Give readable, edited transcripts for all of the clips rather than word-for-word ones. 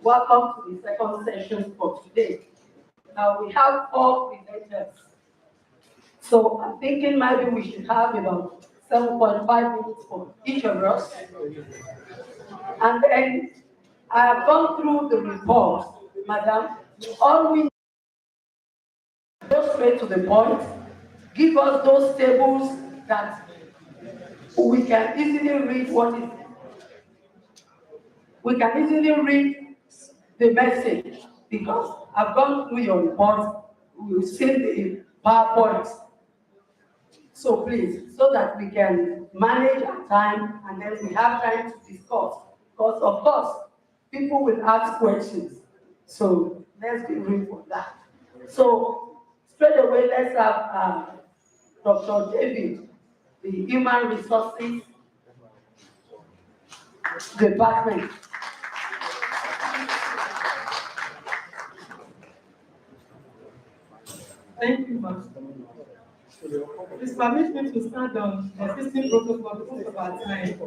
Welcome to the second session for today. Now we have 4 presenters. So I'm thinking maybe we should have about 7.5 minutes for each of us. And then I have gone through the report, madam. All we go straight to the point, give us those tables that we can easily read we can easily read the message because I've gone through your report, we've seen the PowerPoint. So please, so that we can manage our time and then we have time to discuss. Because of course, people will ask questions. So let's be ready for that. So straight away, let's have Dr. David, the Human Resources Department. Thank you, Master. Please permit me to stand on the existing protocol because of our time.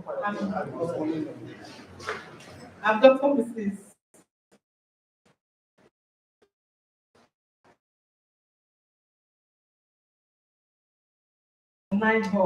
I'm Dr. Mrs. Nine. So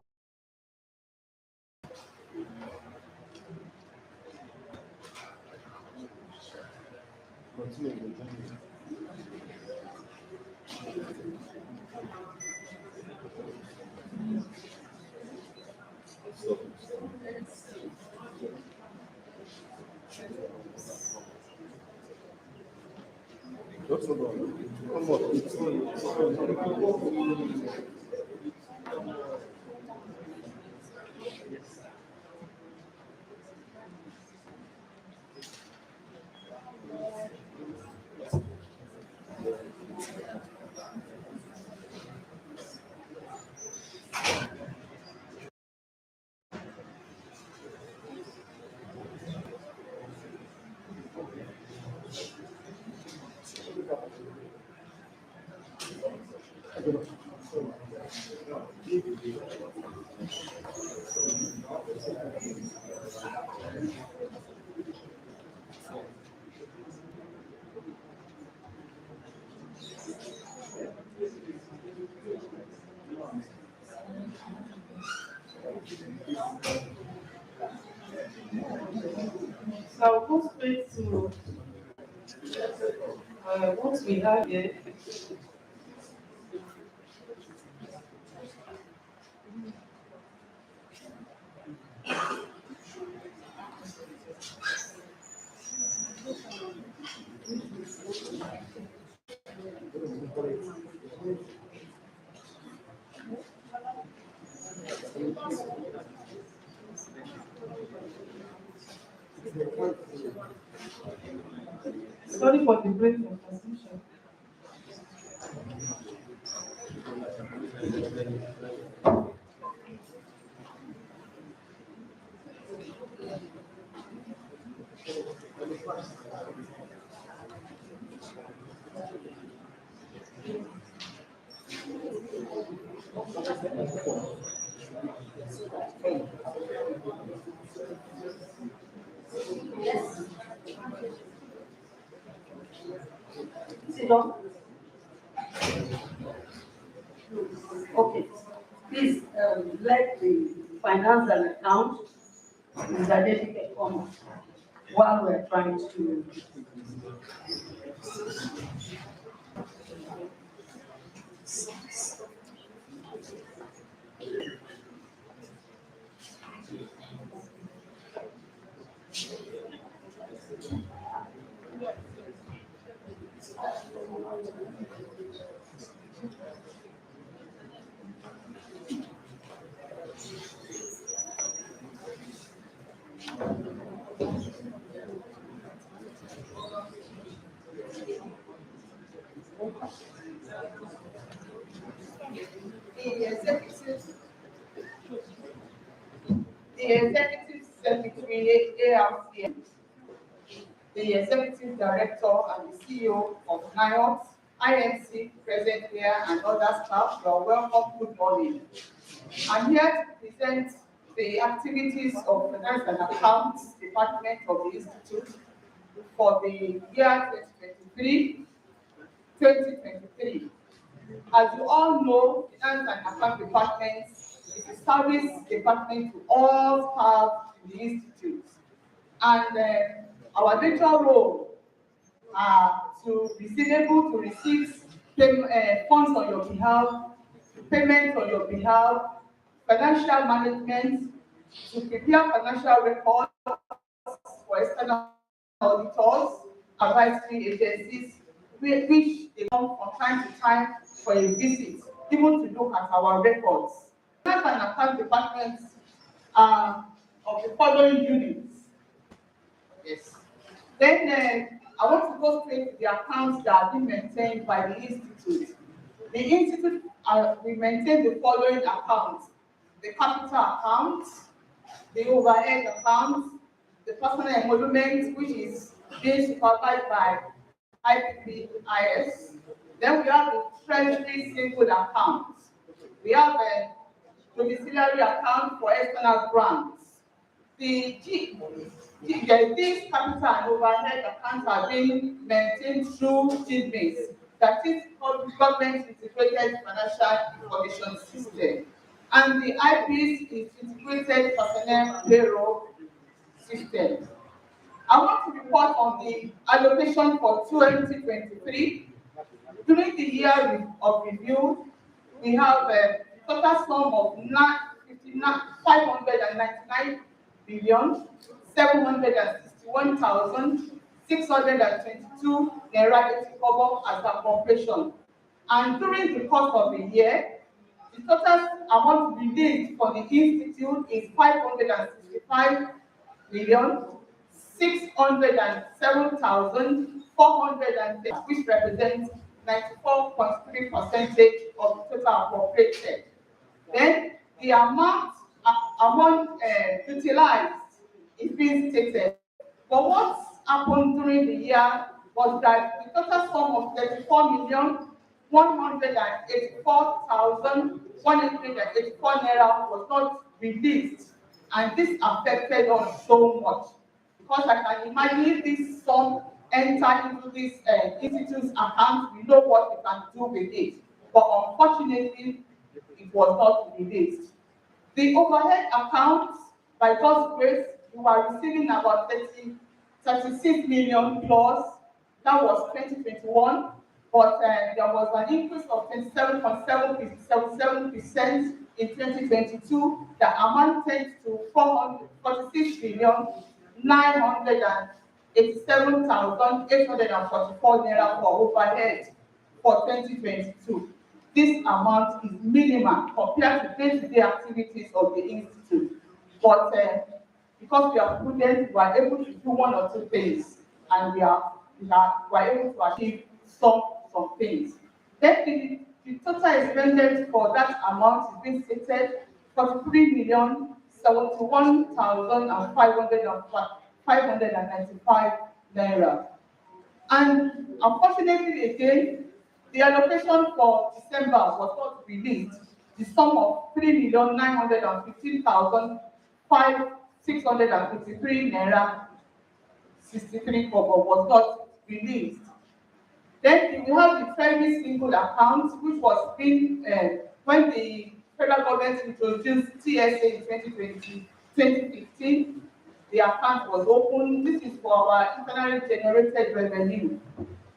I'll go straight to what we have here. Sorry for the break of transmission. Sit down. Okay. Please let the finance and account is identified come while we're trying to. The Executive Secretary, ARCM, the Executive Director and the CEO of NIOT, INC, present here, and other staff, you are welcome. Good morning. I'm here to present the activities of Finance and Accounts Department of the Institute. for the year 2023. As you all know, Finance and Account Department is a service department to all staff in the institute. And our major role to be able to receive funds on your behalf, payments on your behalf, financial management, to prepare financial records for external auditors, advisory agencies, which they come from time to time for a visit, even to look at our records. Finance and Account Department of the following units. Yes. Then I want to go straight to the accounts that are being maintained by the institute. The institute we maintain the following accounts: the capital account, the overhead account, the personal emolument, which is being supervised by IPPIS. Then we have the treasury single account. We have a domiciliary account for external grants. These capital and overhead accounts are being maintained through GINMIS, that is Government Integrated Financial Information System, and the IPIS is Integrated Personnel Payroll System. I want to report on the allocation for 2023. During the year of review, we have a total sum of 599 billion 761,622 naira as appropriation. And during the course of the year, the total amount released for the institute is 565 billion 607,410, which represents 94.3% of the total appropriated. Then the amount utilized is being stated. But what happened during the year was that the total sum of 34,184,184 naira was not released, and this affected us so much, because I can imagine if this sum entered into this institute's account, we know what we can do with it. But unfortunately, it was not released. The overhead accounts, by God's grace, we were receiving about 36 million plus. That was 2021, but there was an increase of 27.77% in 2022 that amounted to 46,987,844 naira for overhead for 2022. This amount is minimal compared to day-to-day activities of the institute. But because we are prudent, we are able to do one or two things, and we are able to achieve some things. Then the total expended for that amount is being stated 43,071,595 naira. And unfortunately, again, the allocation for December was not released. The sum of 3,915,653 naira 63 kobo was not released. Then we have the treasury single account, which was being when the federal government introduced TSA in 2015. The account was opened. This is for our internally generated revenue.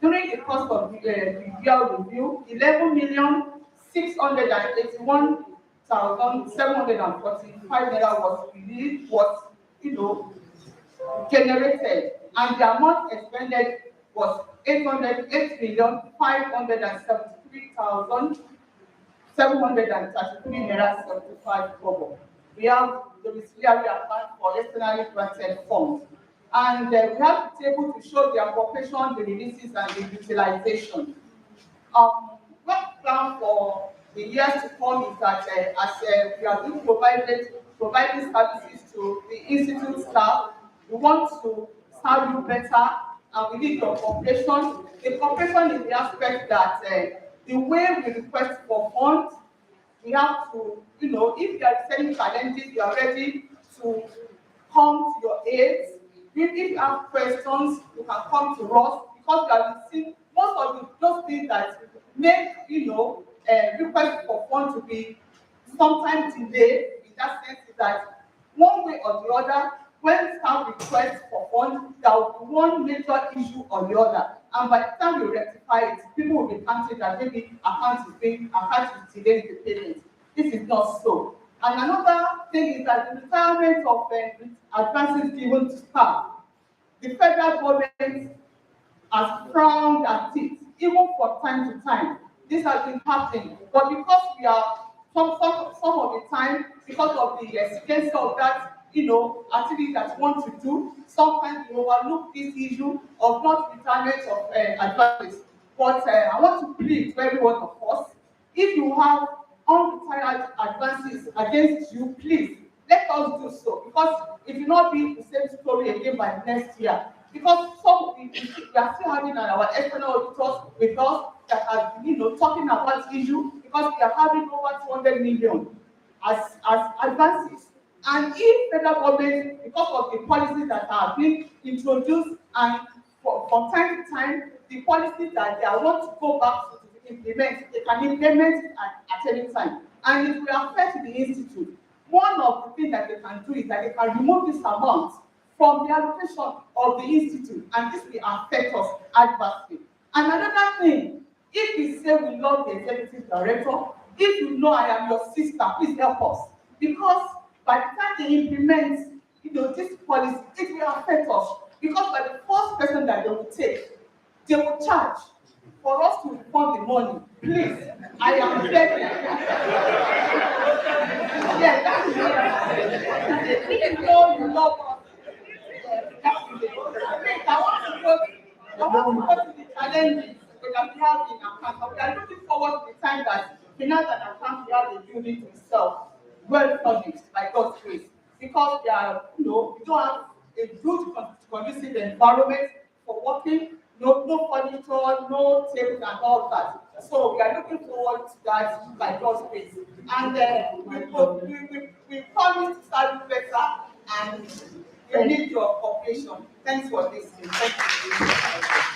During the course of the year review, 11,681,745 naira was released, generated, and the amount expended was 808,573,733 naira 75 kobo. We have the domiciliary account for externally granted funds. And we have the table to show the appropriation, the releases, and the utilization. What plan for the years to come is that as we are doing providing services to the institute staff, we want to serve you better, and we need your cooperation. The cooperation is the aspect that the way we request for funds, we have to, if there are any challenges, you are ready to come to your aid. If you have questions, you can come to us because we have seen most of those things that make request for funds to be sometimes delayed. In that sense, is that one way or the other, when staff request for funds, there will be one major issue or the other, and by the time we rectify it, people will be counting that maybe account is delaying the payment. This is not so. And another thing is that the retirement of advances given to staff, the federal government has frowned at it, even for time to time. This has been happening, but because we are some of the time, because of the expense of that, activity that we want to do, sometimes we overlook this issue of not retirement of advances. But I want to plead to every one of us, if you have unretired advances against you, please let us do so, because it will not be the same story again by next year. Because we are still having our external auditors with us that are talking about the issue, because we are having over 200 million as advances. And if federal government, because of the policies that are being introduced, and from time to time, the policies that they want to go back to implement, they can implement it at any time. And it will affect the institute. One of the things that they can do is that they can remove this amount from the allocation of the institute, and this will affect us adversely. And another thing, if we say we love the executive director, if you know I am your sister, please help us. Because by the time they implement this policy, it will affect us. Because by the first person that they will take, they will charge for us to refund the money. Please, I am begging. Yes, that is it. If you know you love us, I want to go to the challenges that we have in our country. We are looking forward to the time that finance and account we have a building to itself, well furnished by God's grace. Because we don't have a good conducive environment for working, no furniture, no tables and all that. So we are looking forward to that by God's grace. And we promise to start better, and we need your cooperation. Thanks for listening. Thank you.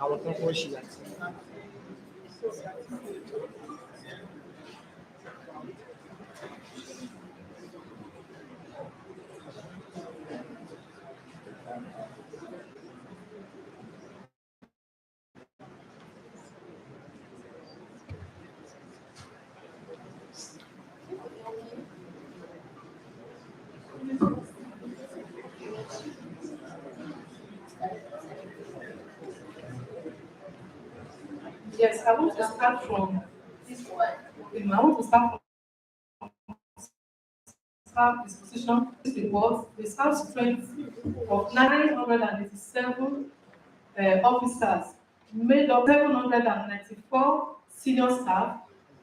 Àwọn tó ń kọ́ ṣe àti. Yes, I want to start from this one. I want to start from staff disposition. This report, the staff strength of 987 officers made up 794 senior staff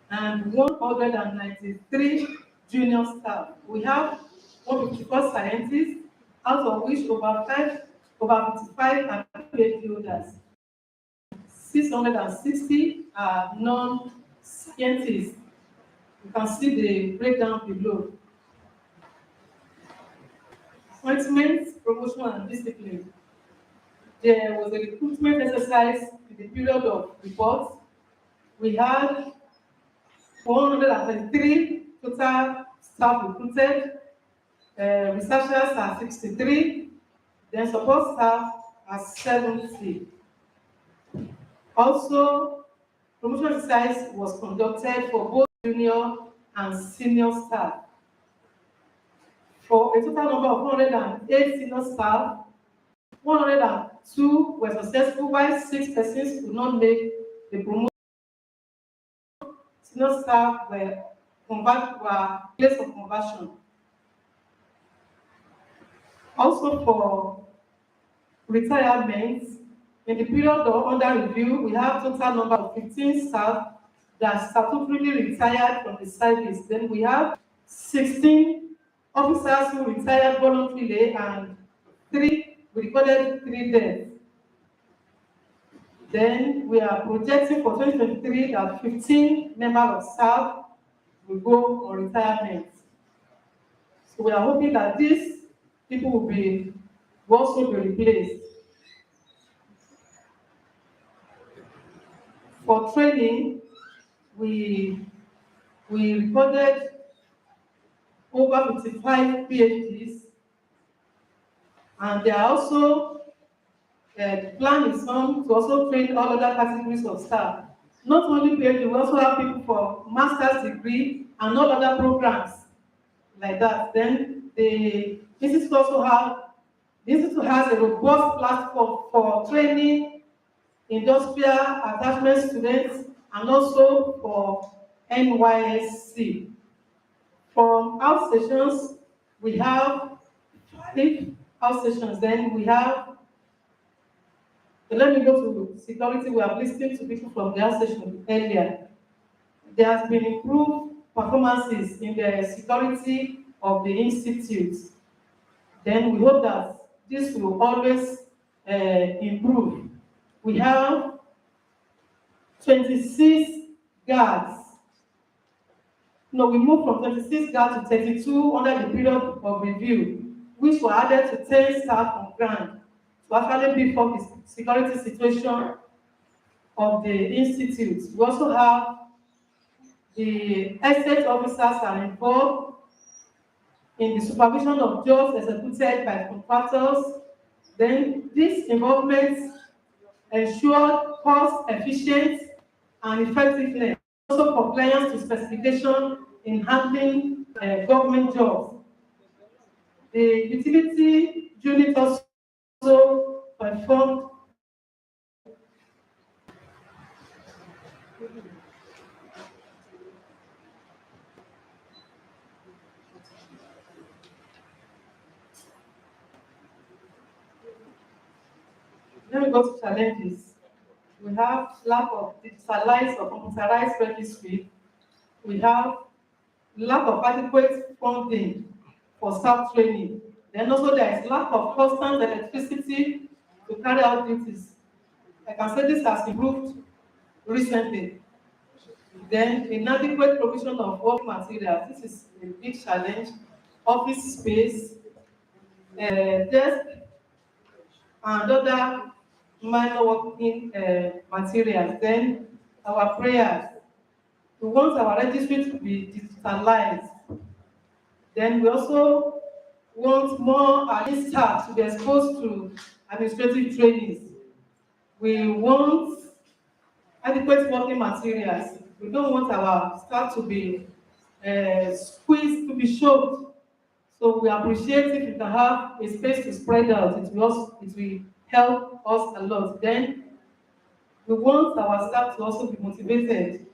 and 193 junior staff. We have 154 scientists, out of which over 55 are PhD holders. 660 are non-scientists. You can see the breakdown below. Appointments, promotion, and discipline. There was a recruitment exercise in the period of reports. We had 133 total staff recruited. Researchers are 63. Then support staff are 70. Also, promotion exercise was conducted for both junior and senior staff. for a total number of 108 senior staff. 102 were successful, while 6 persons could not make the promotion. Senior staff were placed for conversion. Also for retirements, in the period under review, we have total number of 15 staff that statutorily retired from the service. Then we have 16 officers who retired voluntarily, and we recorded 3 deaths. Then we are projecting for 2023 that 15 members of staff will go on retirement. So we are hoping that these people will also be replaced. For training, we recorded over 55 PhDs, and there are also plan is on to also train all other categories of staff. Not only PhD, we also have people for master's degree and all other programs like that. Then the institute has a robust platform for training industrial attachment students and also for NYSC. From outstations, we have 5 outstations. Then we have, let me go to security. We have listened to people from the outstation earlier. There has been improved performances in the security of the institute. Then we hope that this will always improve. We have 26 guards. No, we moved from 26 guards to 32 under the period of review, which were added to 10 staff on ground to actually beef up the security situation of the institute. We also have the estate officers are involved in the supervision of jobs executed by contractors. Then this involvement ensured cost efficient and effectiveness, also compliance to specification in handling government jobs. The utility unit also performed Let me go to challenges. We have lack of digitalized or computerized registry. We have lack of adequate funding for staff training. Then also there is lack of constant electricity to carry out duties. I can say this has improved recently. Then inadequate provision of work materials. This is a big challenge. Office space, desk, and other minor working materials. Then our prayers. We want our registry to be digitalized. Then we also want more admin staff to be exposed to administrative trainings. We want adequate working materials. We don't want our staff to be squeezed, to be shoved. So we appreciate if you can have a space to spread out. It will help us a lot. Then we want our staff to also be motivated.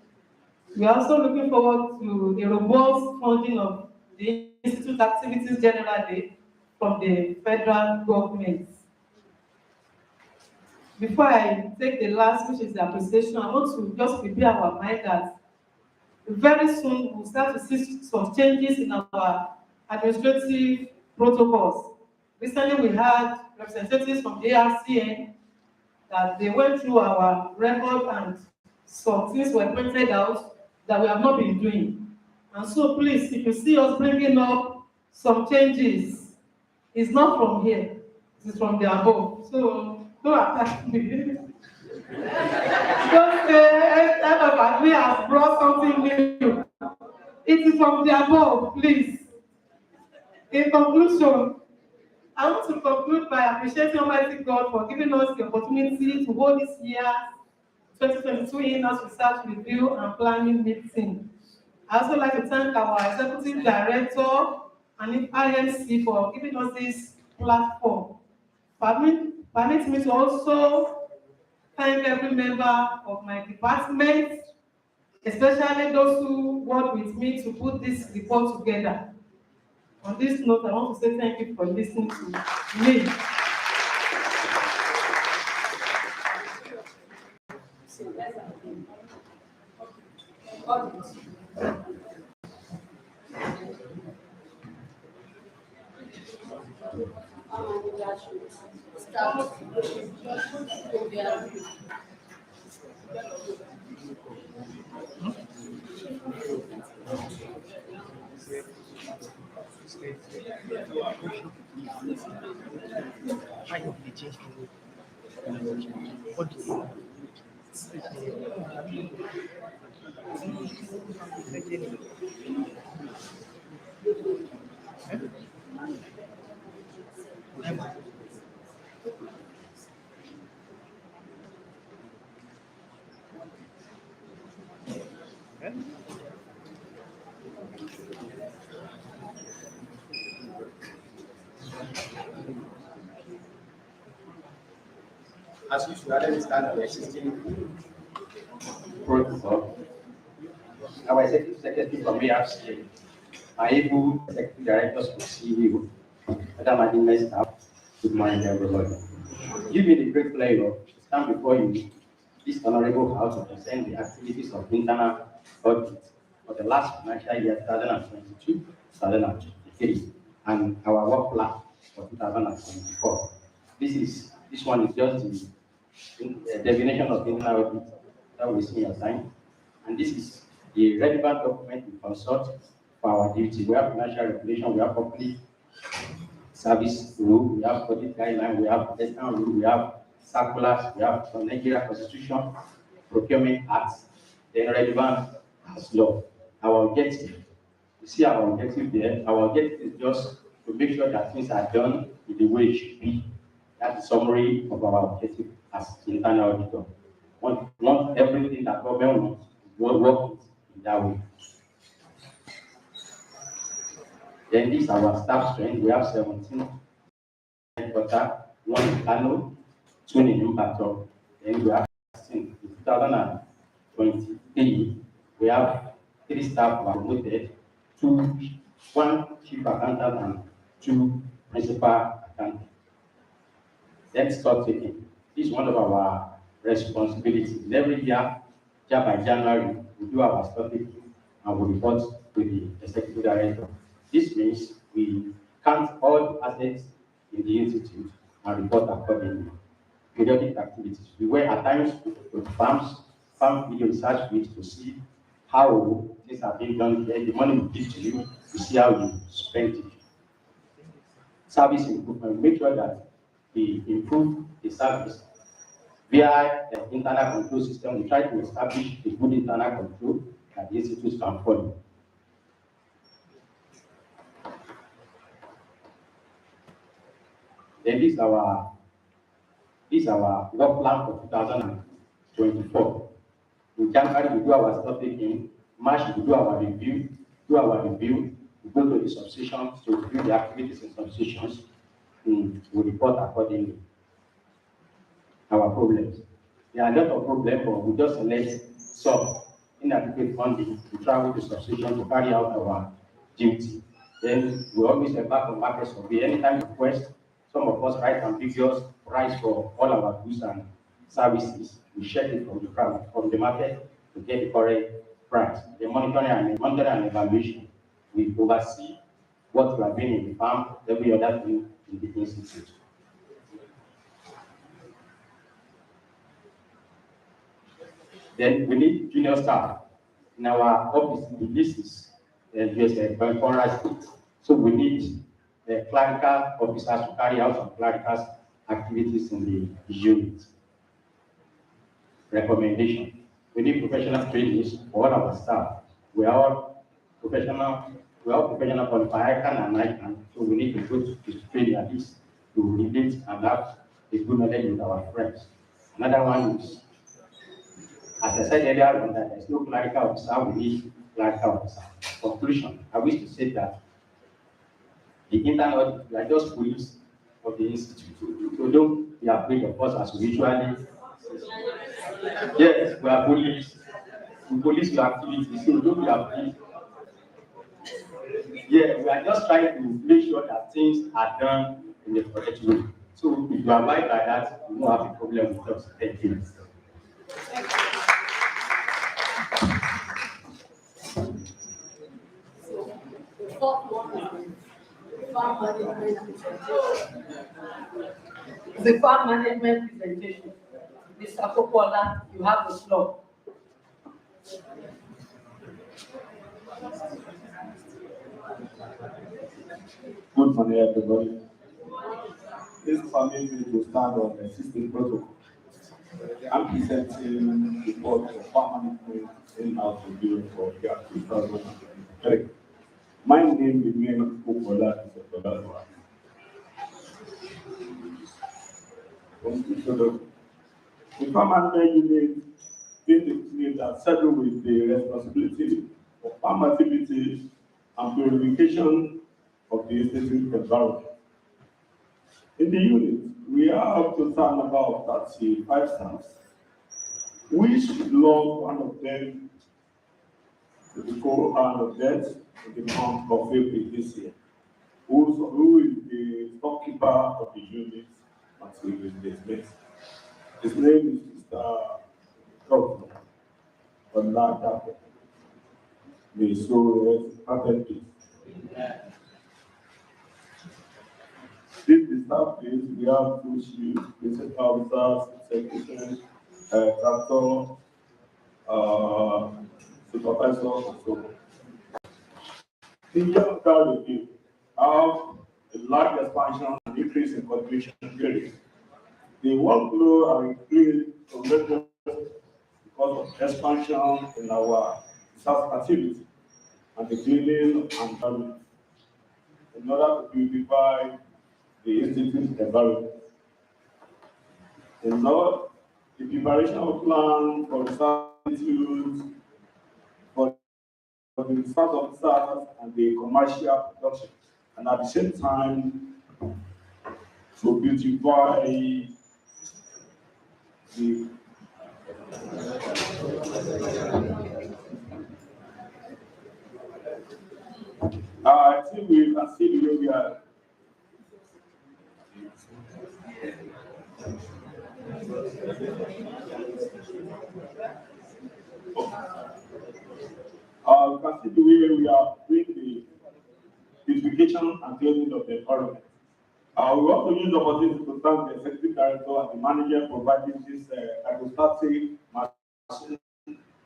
We are also looking forward to a robust funding of the institute activities generally from the federal government. Before I take the last, which is the appreciation, I want to just prepare our mind that very soon we'll start to see some changes in our administrative protocols. Recently, we had representatives from the ARCN that they went through our record and some things were pointed out that we have not been doing. And so please, if you see us bringing up some changes, it's not from here, it's from the above. So don't attack me. Don't say everybody has brought something new. It is from the above, please. In conclusion, I want to conclude by appreciating Almighty God for giving us the opportunity to hold this year 2022 in-house research review and planning meeting. I also like to thank our executive director and INC for giving us this platform. Permit me to also thank every member of my department, especially those who worked with me to put this report together. On this note, I want to say thank you for listening to me. I hope they change the what do you As usual, let me start the existing protocol. Our executive secretary from ARC, my able executive directors from CEO, Madam Admin staff, good morning everybody. Give me the great pleasure to stand before you, this honorable house, to present the activities of internal audit for the last financial year 2022-2023 and our work plan for 2024. This one is just the definition of internal audit that we see assigned, and this is the relevant document we consult for our duty. We have financial regulation, we have public service rule, we have audit guideline, we have external rule, we have circulars, we have the Nigeria Constitution, Procurement Act, then relevant as law. Our objective, you see our objective there, our objective is just to make sure that things are done in the way it should be. That's the summary of our objective as internal auditor. Want everything that government will work in that way. Then this is our staff strength. We have 17 headquarters, 1 in Kano, 2 in Impato. Then we have 16 in 2023. We have 3 staff promoted, 1 chief accountant and 2 principal accountants. Let's start taking. This is one of our responsibilities. Every year by January, we do our stock taking and we report to the executive director. This means we count all the assets in the institute and report accordingly. Periodic activities. We were at times with farm video research weeks to see how things are being done here. The money we give to you, we see how you spend it. Service improvement. Make sure that we improve the service via the internal control system. We try to establish a good internal control that the institutes can follow. Then this is our work plan for 2024. In January, we do our stock taking. March, we do our review. We go to the subsections to review the activities in subsections. We report accordingly. Our problems. There are a lot of problems, but we just select some inadequate funding to travel to substation to carry out our duty. Then we always embark on market survey. Anytime request, some of us write ambiguous price for all our goods and services. We check it from the market to get the correct price. The monitoring and evaluation. We oversee what we are doing in the farm, every other thing in the institute. Then we need junior staff. In our office, this is just a Banfora State. So we need clerical officers to carry out some clerical activities in the unit. Recommendation. We need professional trainees for all our staff. We are all professional qualified and American, so we need to go to training at least to relate and have a good knowledge with our friends. Another one is, as I said earlier on, that there's no clerical officer, we need clerical officer. Conclusion, I wish to say that the internal, we are just police of the institute. So don't be afraid of us as we usually. Yes, we are police. We police your activities, so don't be afraid. Yeah, we are just trying to make sure that things are done in the correct way. So if you abide by that, you won't have a problem with us. Thank you. The fourth one is the farm management presentation. The farm management presentation. Mr. Popola, you have the floor. Good morning, everybody. Please permit me to stand on the existing protocol. I'm presenting report for farm management in-house review for year 2023. My name remains Popola Isotola. The farm management unit indicates that settle with the responsibility of farm activities and purification of the aesthetic environment. In the unit, we have to total number of 35 staff, which belong one of them to the co-hand of death in the month of April this year, who is the storekeeper of the unit until his dismissed. His name is Mr. Dr. Oladapo. May so rest perfectly. This is staff list. We have two chiefs, principal officers, secretaries, tractor, supervisors, and so on. The year review have a large expansion and increase in cultivation areas. The workload are increased because of expansion in our research activity and the cleaning and farming in order to purify the institute's environment. In Lord, the preparation of plan for research institutes, for the research officers and the commercial production, and at the same time to beautify the I think we can see the way we are. You can see the way we are doing the beautification and cleaning of the environment. We want to use the opportunity to thank the executive director and the manager providing this hydrostatic machine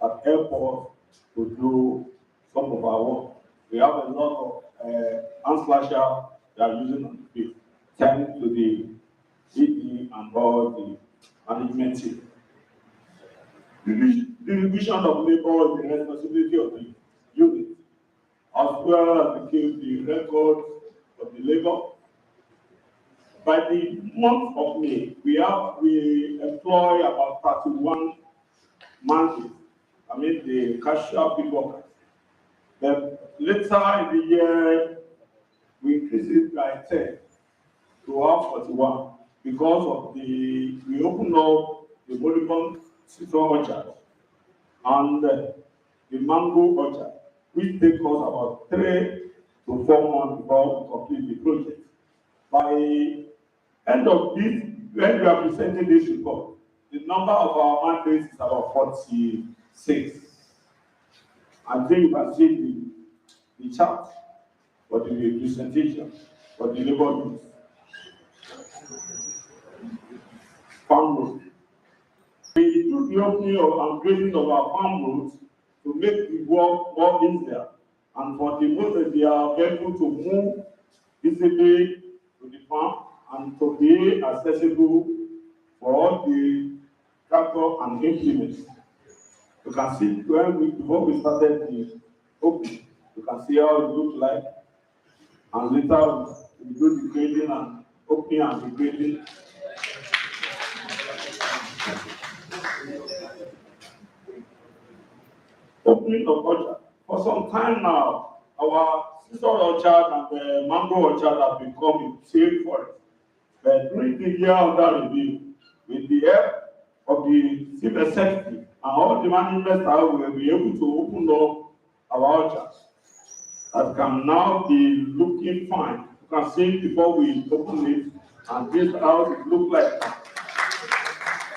at airport to do some of our work. We have a lot of hand slasher they are using on the field, thanks to the ED and all the management team. The division of labor is the responsibility of the unit, as well as to keep the record of the labor. By the month of May, we employ about 31 months. The casual people. Then later in the year, we increase it by 10 to have 41 because of we open up the Moribund Citron Orchard and the Mango Orchard, which take us about 3 to 4 months before we complete the project. By end of this, when we are presenting this report, the number of our mandates is about 46. And then you can see the chart for the presentation for the labor units. Farm road. We took the opening of upgrading of our farm roads to make the work more easier and for the most that they are able to move easily to the farm and to be accessible for all the tractor and implements. You can see before we started the opening, you can see how it looks like. And later we do the grading and opening and the grading. Opening of orchard. For some time now, our Seaside orchard and the mango orchard have become a safe forest. But during the year under review, with the help of the chief executive and all the management staff, we will be able to open up our orchards that can now be looking fine. You can see before we open it, and this house it look like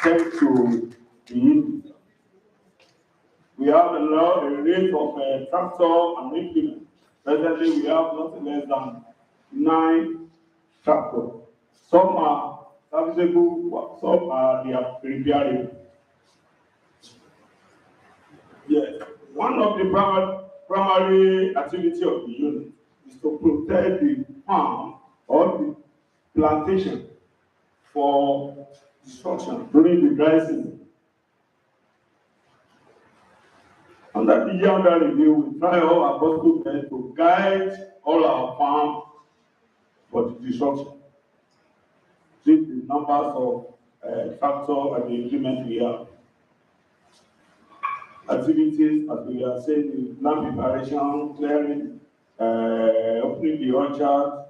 thanks to the industry. We have a rate of tractor and implement. Presently, we have nothing less than 9 tractors. Some are serviceable, some are they are repairable. Yes, one of the primary activity of the unit is to protect the farm or the plantation for destruction during the dry season. Under the year under review, we try all our possible best to guide all our farm for the destruction. See the numbers of tractor and the implement we have. Activities, as we are saying, the land preparation, clearing, opening the orchard,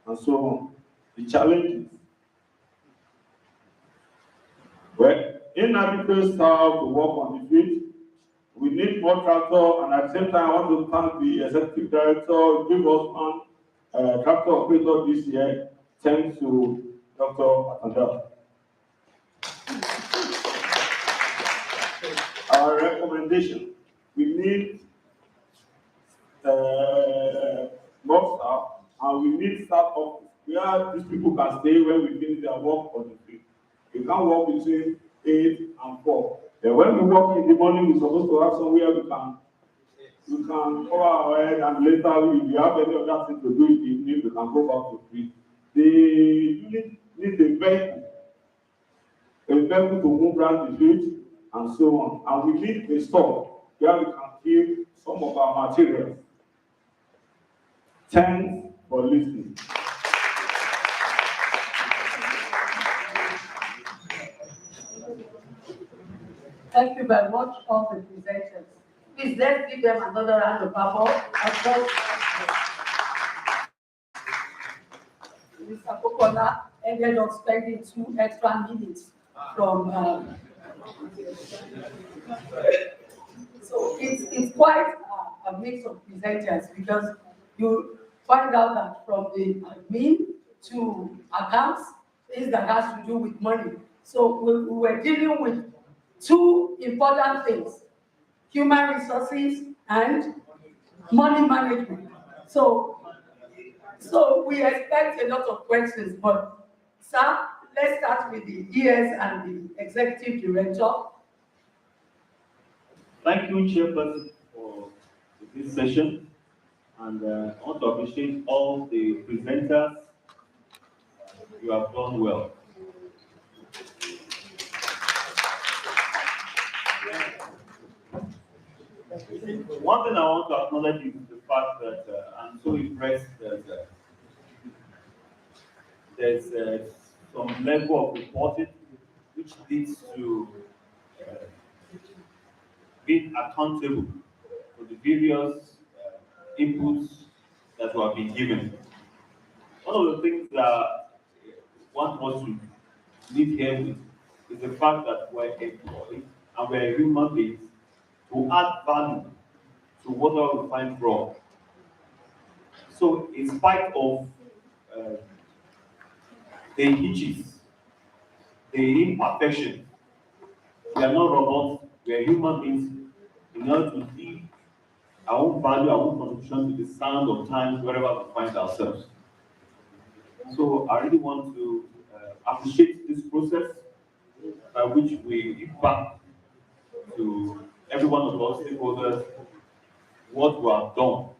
and so on. The challenges. Well, inadequate staff to work on the field. We need more tractor, and at the same time, I want to thank the executive director, Give us one tractor operator this year, thanks to Dr. Atanda. Our recommendation: we need more staff, and we need staff office where these people can stay when we finish their work on the field. We can't work between 8 and 4. When we work in the morning, we're supposed to have somewhere we can cover our head, and later if we have any other thing to do in the evening, we can go back to sleep. The unit needs a vehicle to move around the field and so on. And we need a store where we can keep some of our materials. Thanks for listening. Thank you very much, all the presenters. Please, let's give them another round of applause. Mr. Kokola ended up spending 2 extra minutes from. So it's quite a mix of presenters, because you find out that from the admin to accounts, things that has to do with money. So we were dealing with 2 important things: human resources and money management. So we expect a lot of questions, but sir, let's start with the ES and the executive director. Thank you, Chairperson, for this session, and I want to appreciate all the presenters. You have done well. One thing I want to acknowledge is the fact that I'm so impressed that there's some level of reporting which leads to being accountable for the various inputs that have been given. One of the things that one wants to live here with is the fact that we're employed and we're human beings to add value to whatever we find wrong. So, in spite of the hitches, the imperfection, we are not robots, we are human beings. In order to give our own value, our own contribution to the sound of times wherever we find ourselves. So I really want to appreciate this process by which we give back to every one of us stakeholders what we have done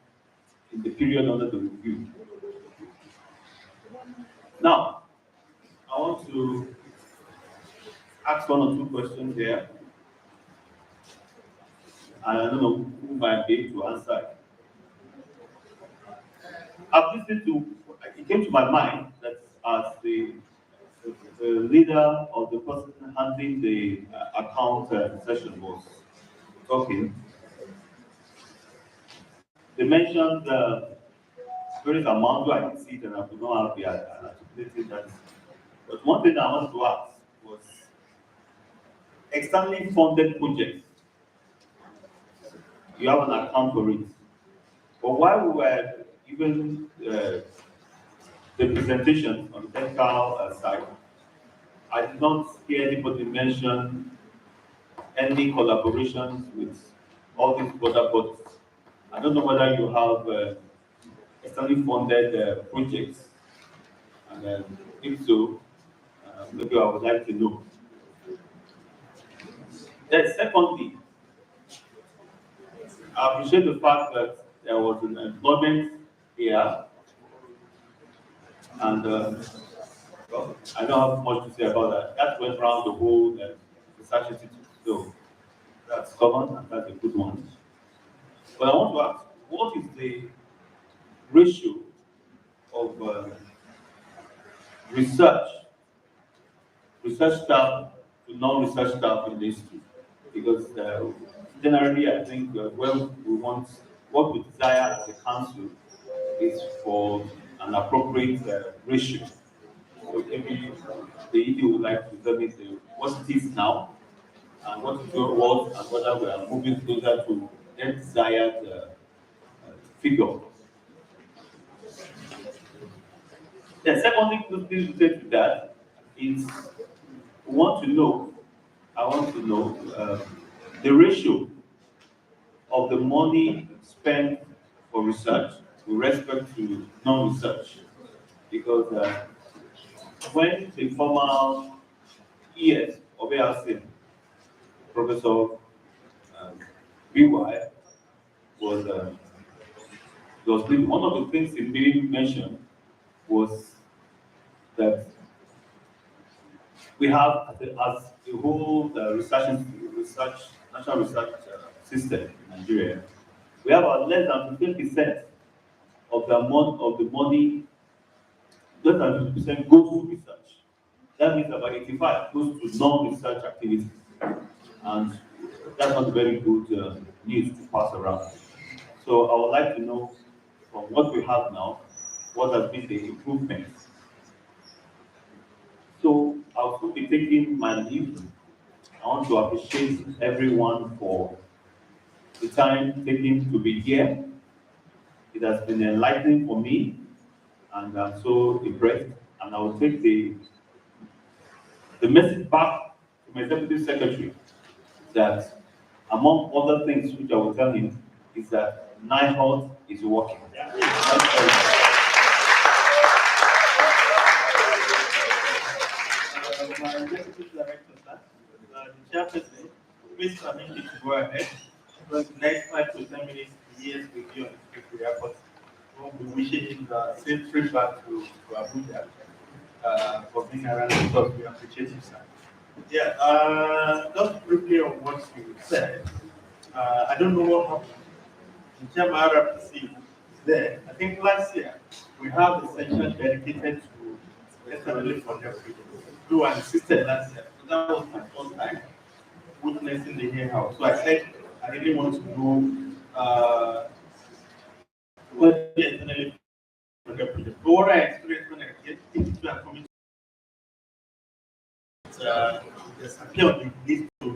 in the period under the review. Now, I want to ask 1 or 2 questions here. I don't know who might be able to answer it. I've listened to, it came to my mind that as the leader of the person handling the account session was talking, They mentioned various amounts, I can see it and I could not have the articulated that. But one thing I wanted to ask was externally funded projects. You have an account for it. But while we were given the presentation on the technical side, I did not hear anybody mention any collaborations with all these other bodies. I don't know whether you have externally funded projects, and if so, maybe I would like to know. Then secondly, I appreciate the fact that there was an employment here, and well, I don't have much to say about that. That went around the whole research institute, so that's common and that's a good one. But I want to ask, what is the ratio of research staff to non-research staff in the institute? Because generally, I think what we desire as a council is for an appropriate ratio. So maybe the ED would like to tell me what it is now and what it was and whether we are moving closer to their desired figure. The second thing related to that is I want to know the ratio of the money spent for research with respect to non-research. Because when the former ES of ARC, Professor BY, was doing, one of the things he being mentioned was that we have as a whole national research system in Nigeria, we have less than 15% of the amount of the money, less than 50% goes to research. That means about 85 goes to non-research activities. And that's not very good news to pass around. So I would like to know from what we have now, what has been the improvements. So I'll soon be taking my leave. I want to appreciate everyone for the time taken to be here. It has been enlightening for me, and I'm so impressed. And I will take the message back to my deputy secretary that, among other things which I will tell him, is that NIHOT is working. My executive director, the chairperson, please permit me to go ahead. Because the next 5 to 10 minutes, he is with you on the Secretary Airport. We'll be wishing him the safe trip back to Abuja for being around with us. We appreciate you, sir. Yeah, just briefly on what you said. I don't know what happened. In terms of RPC is there. I think last year we have a section dedicated to externally funded projects. Do an assisted last year. So that was my first time witnessing the here house. So I said I really want to know what the externally funded project. But what I experienced when I get into a committee, there's appeal on the list to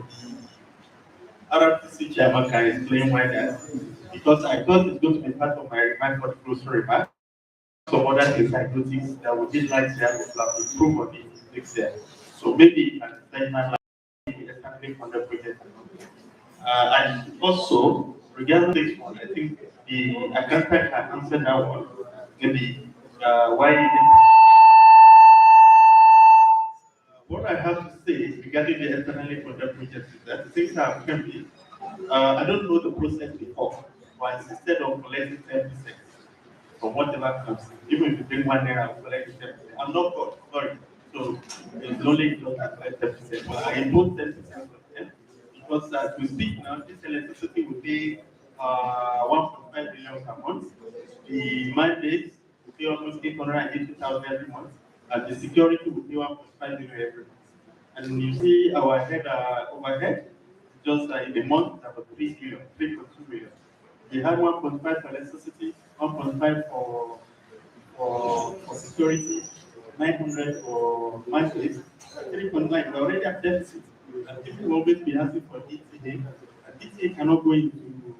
the RPC chairman can explain why that. Because I thought it's going to be part of my remark for the grocery remark. Some other things I noticed that we did like to have a plan to improve on it next year. So maybe at the same time, like the funded project. And also, regarding this one, I think the accountant can answer that one. Maybe why. What I have to say regarding the externally funded project is that things have changed. I don't know the process before, but instead of collecting 10% from whatever comes, even if you bring 1 naira, I'll collect 10%. I'm not God, sorry. So it's only not at 10%, but I impose 10% of them because as we speak now, this electricity will pay 1.5 billion per month. The mandate will pay almost 880,000 every month, and the security will pay 1.5 billion every month. And you see our head overhead, just in a month, about 3 billion, 3.2 billion. They had 1.5 for electricity, 1.5 for security, 900 for markets, 3.9. They already have deficit. And people will always be asking for DTA. And DTA cannot go into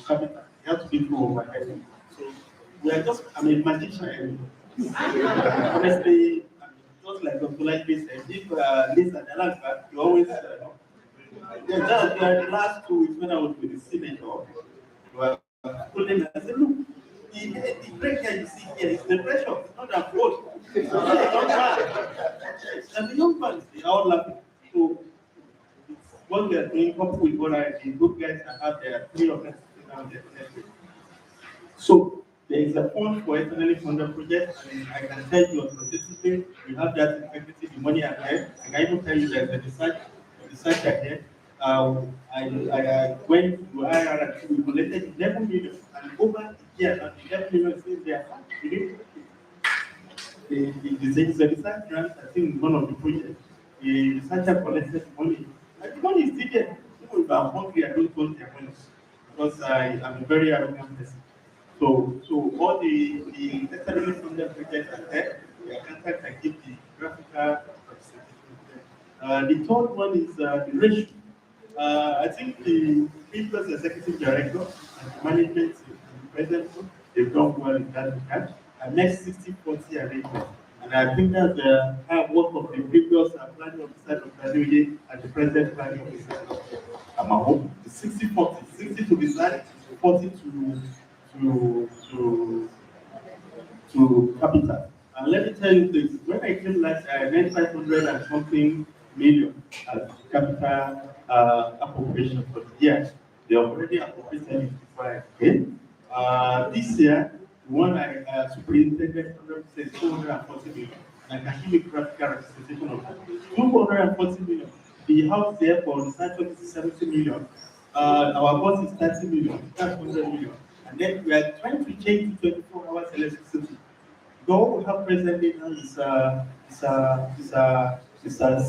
capital. It has to be through overhead. So we are just, I'm a magician. Honestly, just like Dr. Lightly said, if Lisa Dalanka, you always, yeah, just the last 2 weeks when I was with the senator, well, I told him, I said, look, the pressure you see here is the pressure, it's not a vote. It's a young man. And the young man, they are all laughing. So it's what we are doing, coupled with what the good guys have there, 3 of them now there. So there is a fund for externally funded projects, and I can tell you authoritatively, we have that integrity, the money ahead. I can even tell you that the research ahead. I went to IRR, we collected 11 million, and over a year, and the 11 million is still there. The research grant, I think one of the projects, the researcher collected money, and the money is still there. People if I'm hungry, I don't want their money, because I'm a very arrogant person. So all the externally funded projects are there. The accountant can give the graphical representation. The third one is the ratio. I think the previous executive director and the management and the president, they've done well in that regard. And next 60-40 arrangement. And I think that's the hard work of the previous planning officer of Kaluye and the present planning officer of Amaho. 60-40, 60 to the side, 40 to capital. And let me tell you this, when I came last, I made 500 and something million as capital appropriation for the year. They already appropriated it before I came. This year, the one I superintended 100% 240 million. And I can give you graphical representation of that. 240 million. The house there for research is 70 million. Our boss is 30 million, that's 100 million. And then we are trying to change to 24 hours electricity. Though we have presently now is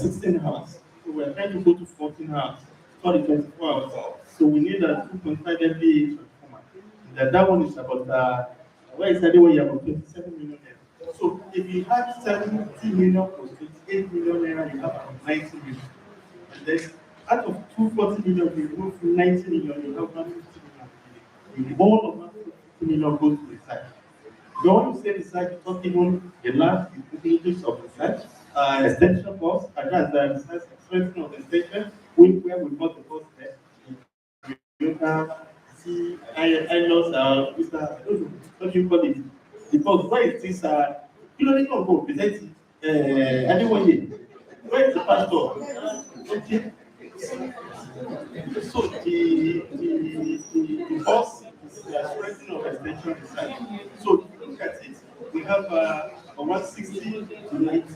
16 hours. So we are trying to go to 14 hours, sorry, 24 hours. So we need a 2.5 MVA transformer. That one is about, where is that one? You have 27 million naira. So if you have 70 million plus 28 million naira, you have about 90 million. And then out of 240 million, you remove 90 million, you have 150 million. The whole of 150 million goes to research. Don't say research, not even the last utilities of research, extension costs, and that's the research extension of the extension, where we got the cost there. You can see, I know, Mr. I don't know, what do you call it? Because where is this, you don't even go, present anyone here. Where is the pastor? Okay. So the cost is the expression of extension research. So if you look at it, we have a 160 to 90.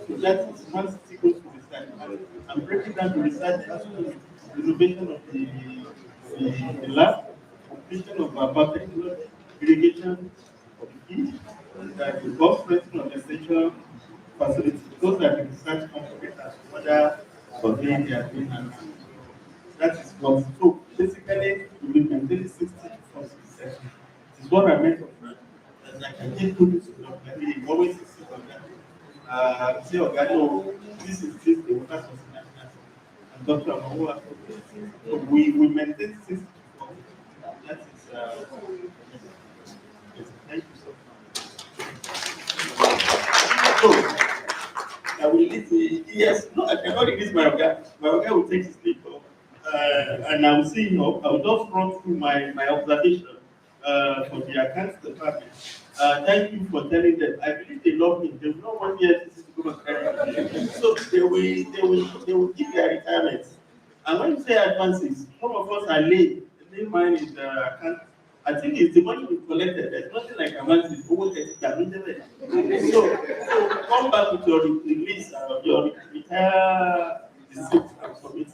So that is 160 goes to research. And I'm breaking down the research as to renovation of the lab, completion of biotechnology, irrigation of the field, and the cost expression of extension facility. Those are the research components as to whether surveying they are doing and that is what. So basically, we will maintain 60 to 40%. It is what I meant of that. And I can give you this, maybe always insist on that. Say, okay, no, this is the water source. And Dr. Mahua, so we maintain 60 to 40. That is, yes, thank you so much. So, I will leave the, yes, no, I cannot release my organ. My organ will take his sleep. And I will see him up. I will just run through my observation for the accounts department. Thank you for telling them. I believe they love me. They will not want the FCC to come and carry me. So they will give their retirement. And when you say advances, some of us are late. The main mine is account. I think it's the money we collected. There's nothing like advances. So come back with your release, your retire receipt and submit it.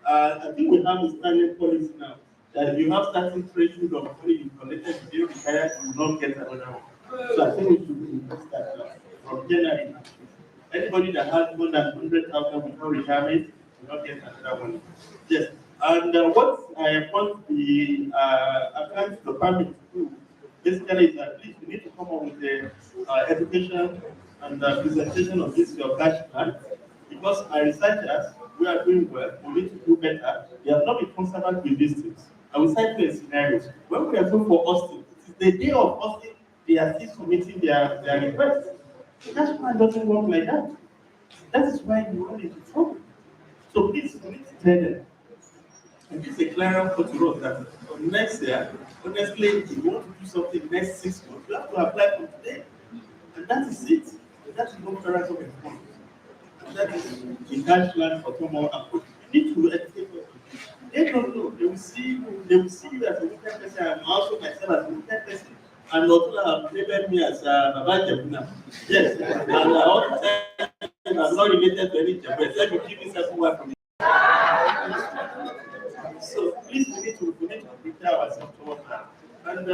I think we have a standing policy now that if you have starting threshold of money you collected, if you retire, you will not get another one. So I think we should increase that from January. Anybody that has more than 100,000 without retirement will not get another one. Yes. And what I want the accounts department to do basically is that please we need to come up with the education and presentation of this your cash plan because our researchers we are doing well, we need to do better. They have not been concerned with these things. I will cite you a scenario. When we are going for Austin, it is the day of Austin, they are still submitting their request. The cash plan doesn't work like that. That is why you run into trouble. So please, we need to tell them. And this is a clear cut to us that next year, honestly, if you want to do something next 6 months, you have to apply from today. And that is it. That is what parents of employment. And that is the cash plan for tomorrow approach. You need to educate them. They don't know. They will see you as a wicked person. I'm also myself as a wicked person. And not have labeled me as a Baba Jabuna. Yes. And all the time I'm not related to any Jabuna. Let me give you something from so please we need to prepare ourselves towards that. And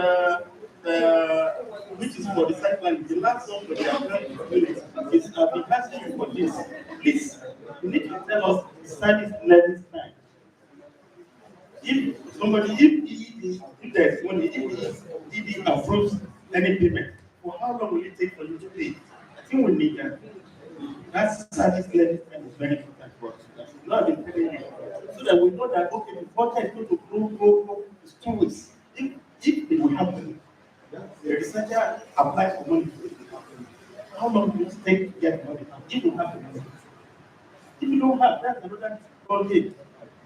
which is for the cycling. The last one for the academic unit is I've been asking you for this. Please, you need to tell us the studies learning time. If somebody, if there's money, if ED approves any payment, for how long will it take for you to pay? I think we need that. That service learning time is very important for us. That should not be telling you. So that we know that, okay, before I go to go, it's 2 weeks. If it will happen, the researcher applies for money. How long will it take to get money? If you have the money. If you don't have, that's another problem.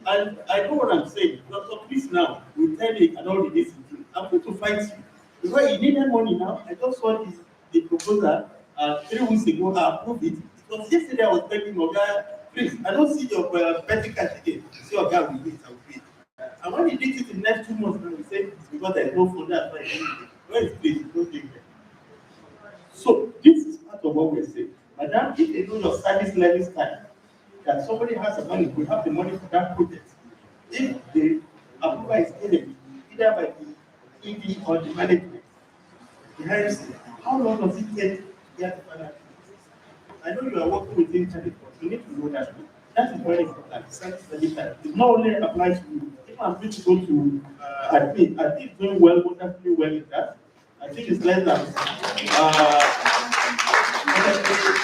And I know what I'm saying. Dr. Please now, we tell you and all this. I'm going to fight you. Because you needed money now. I just saw the proposal 3 weeks ago. I approved it. Because yesterday I was begging Oga, please, I don't see your petty cash again. See Oga will wait, I will pay. And when he did it in the next 2 months, we say it's because there's no fund, that's why where is please? Don't take it. So this is part of what we're saying. Madam, if they know your service level time, that somebody has the money, we have the money for that project. If the approval is given either by the ED or the management, the highest, how long does it take to get the financial? I know you are working with internet, but you need to know that. That is very important. Service level time. It not only applies to you. If I'm going to go to admit doing well, wonderfully well in that. I think it's less than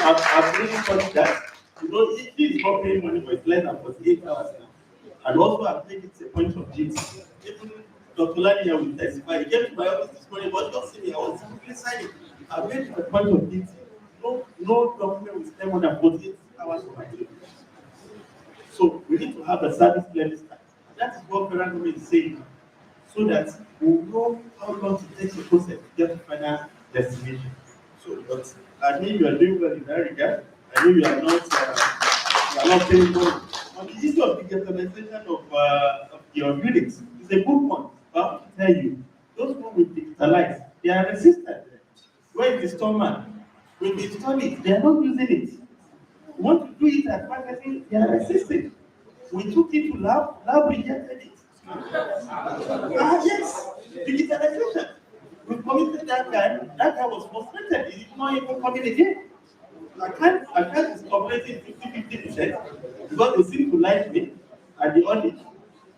I've really thought that. You know, it is not paying money, but it's less than 48 hours now. And also, I've made it a point of duty. Even Dr. Lania will testify. He came to my office this morning, but just see me, I was simply signing. I've made it a point of duty. No document will spend more than 48 hours on my table. So, we need to have a service level start. That is what federal government is saying. So that we know how long it takes the process to get to final destination. So, but I mean, you are doing well in that regard. I know you are not paying money. On the issue of digitalization of your units, it's a good one. But I want to tell you, those who will digitalize, they are resistant. Where is the storeman? When they install it, they are not using it. We want to do it at marketing, they are resisting. We took it to lab rejected it. Yes, digitalization. We committed that guy was frustrated. He did not even come in again. I can't calculate it 50% because they seem to like me at the audit.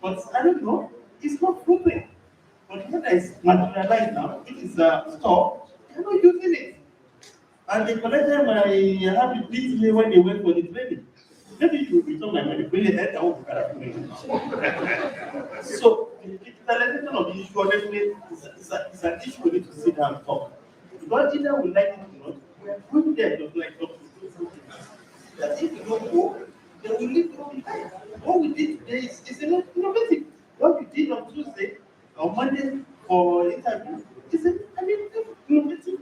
But I don't know, it's not proving. But when it's materialized now, it is a store, they're not using it. And they collected my happy PTA when they went for the training. Maybe you return my money, really head out. So the digitalization of the issue honestly is an issue we need to sit down and talk. Because either we like it or not, we are going there just like that if you don't go, then we leave you behind. What we did today is innovative. What we did on Tuesday, on Monday for interview, is innovative.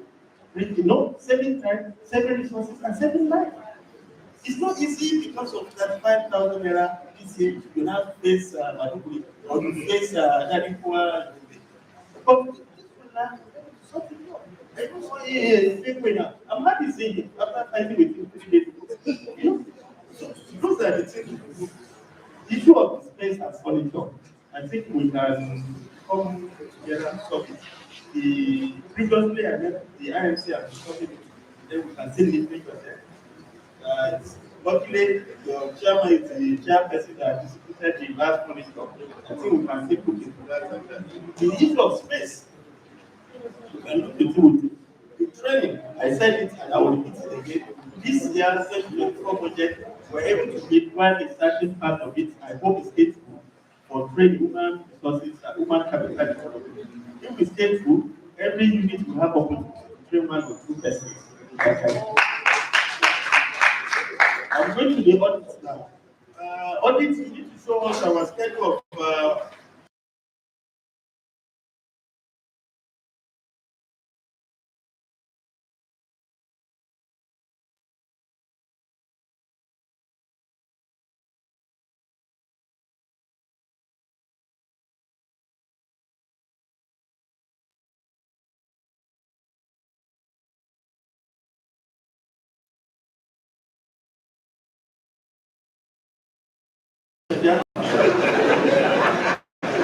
You know, saving time, saving resources, and saving life. It's not easy because of that 5,000 naira PCA. You now face Maduguri or you face Dadipua. But this will not something more. I don't want a fake way now. I'm happy seeing it after fighting with him 3 days ago. You know, so those are the things. The issue of the space has fallen down. I think we can come together and solve it. Previously, I met the IMC and discussing it. Then we can still leave it there. Luckily, your chairman is the chairperson that is the last monitor. I think we can still put into that. The issue of space, you can look into it. The training, I said it and I will repeat it again. This year, 2024 budget, we're able to make one starting part of it. I hope it's faithful for training human resources and human capital development. If it's faithful, every unit will have opportunity to train one or two persons. Okay. I'm going to the audit now. Audit, you need to show us our schedule of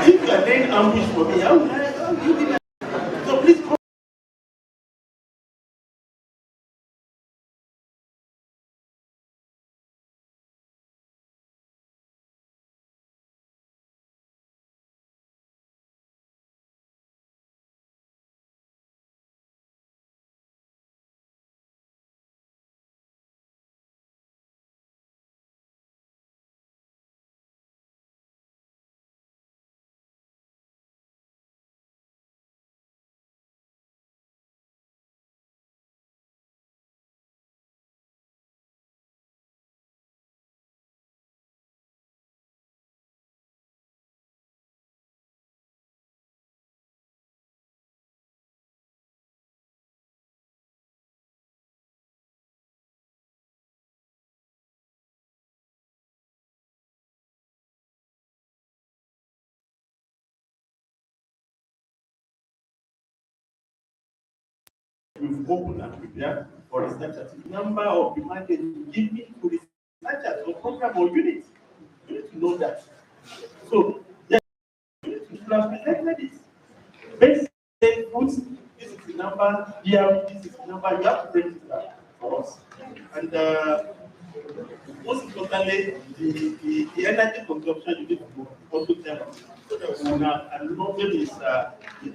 if you are laying ambush for me, how will you be like? So please come. We've opened and prepared for researchers. The number of the market you give me to researchers or program or unit. You need to know that. So, yes, you need to have presented this. Basic inputs, this is the number, here, this is the number, you have to register for us. And most importantly, the energy consumption you need to also tell us. So that we will know maybe it's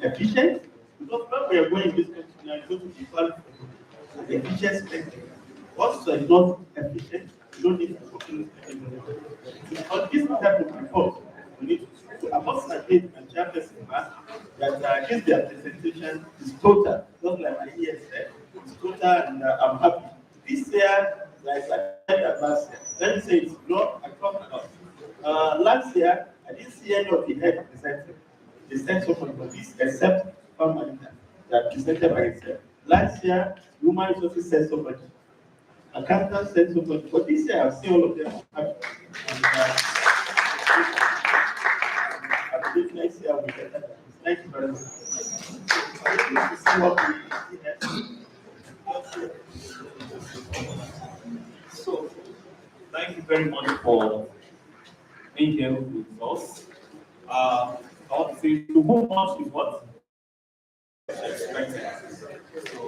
efficient. Because when we are going this country now, it's going to be called efficient spending. What's not efficient, you don't need to fulfill on this type of report, we need to approximate and chairperson that their presentation is total, just like my ES said, it's total and I'm happy. This year, like I said last year, let me say it's not across the last year, I didn't see any of the head presented. They sent someone for this except permanent that presented by itself. Last year, human resources sent somebody. Accountant sent somebody. But this year, I've seen all of them. And, I believe next year will be better than this. Thank you very much. So, thank you very much for being here with us. I want to say to whom much is what? Expected. So,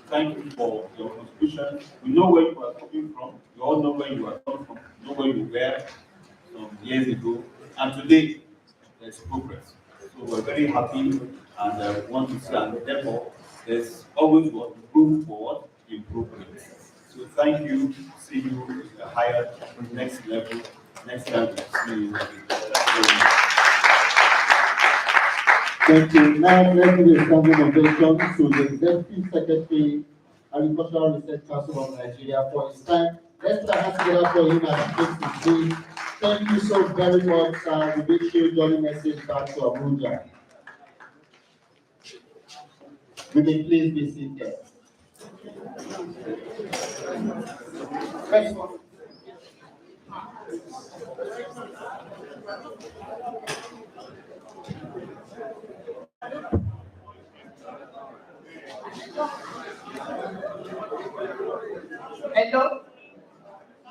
thank you for your contribution. We know where you are coming from. You all know where you are coming from. You know where you were some years ago. And today, there's progress. So we're very happy and want to see, and therefore, there's always what room for improvement. So thank you. See you higher, next level, next time. See you. Thank you. Now, let's do a standing ovation to the Executive Secretary, Agricultural Research Council of Nigeria for his time. Let's put our hands together for him and take his lead. Thank you so very much, sir. We wish you jolly message back to Abuja. We may please be seated. Hello?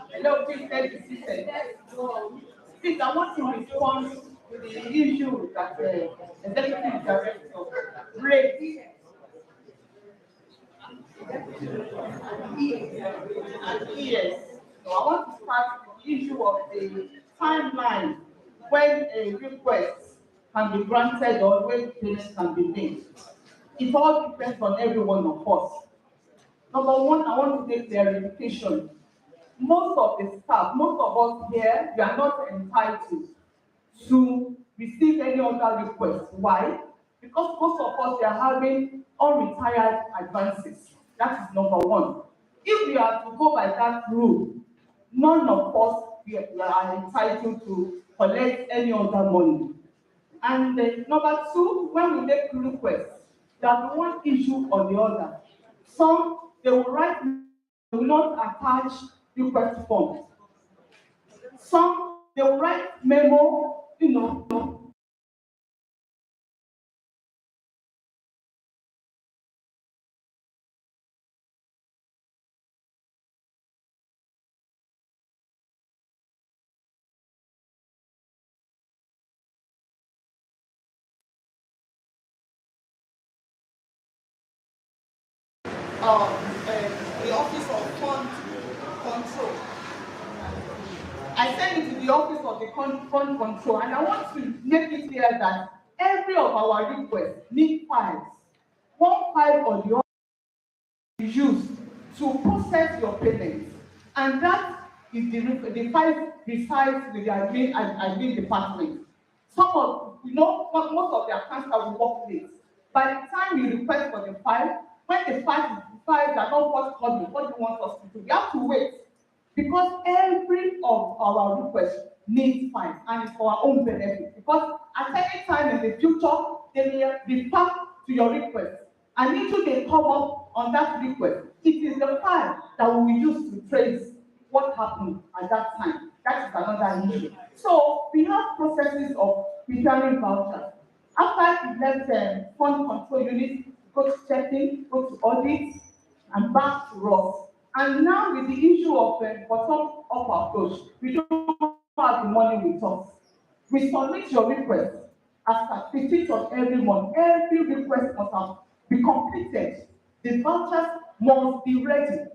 Hello, please take the seated. Please, I want to respond to the issue that the executive director raised. Yes. So I want to start with the issue of the timeline when a request can be granted or when payments can be made. It all depends on every one of us. Number one, I want to make clarification. Most of the staff, most of us here, we are not entitled to receive any other request. Why? Because most of us are having unretired advances. That is number one. If we are to go by that rule, none of us we are entitled to collect any other money. And number two, when we make requests, there will be one issue or the other. Some, they will write, they will not attach request forms. Some, they will write memo, the Office of Fund Control. I send it to the Office of the Fund Control, and I want to make it clear that every of our requests need files. One file or the other is used to process your payments, and that is the file resides with the admin department. Some of, most of the accounts that we work with, by the time you request for the file, when the files are not forthcoming, what do you want us to do? We have to wait, because every of our requests needs file, and it's for our own benefit. Because at any time in the future, they may refer to your request, and if they come up on that request, it is the file that we will use to trace what happened at that time. That is another issue. So we have processes of preparing vouchers. After it left fund control unit, go to checking, go to audit, and back to us. And now with the issue of bottom-up approach, we don't have the money with us. We submit your request after 15th of every month. Every request must have be completed. The vouchers must be ready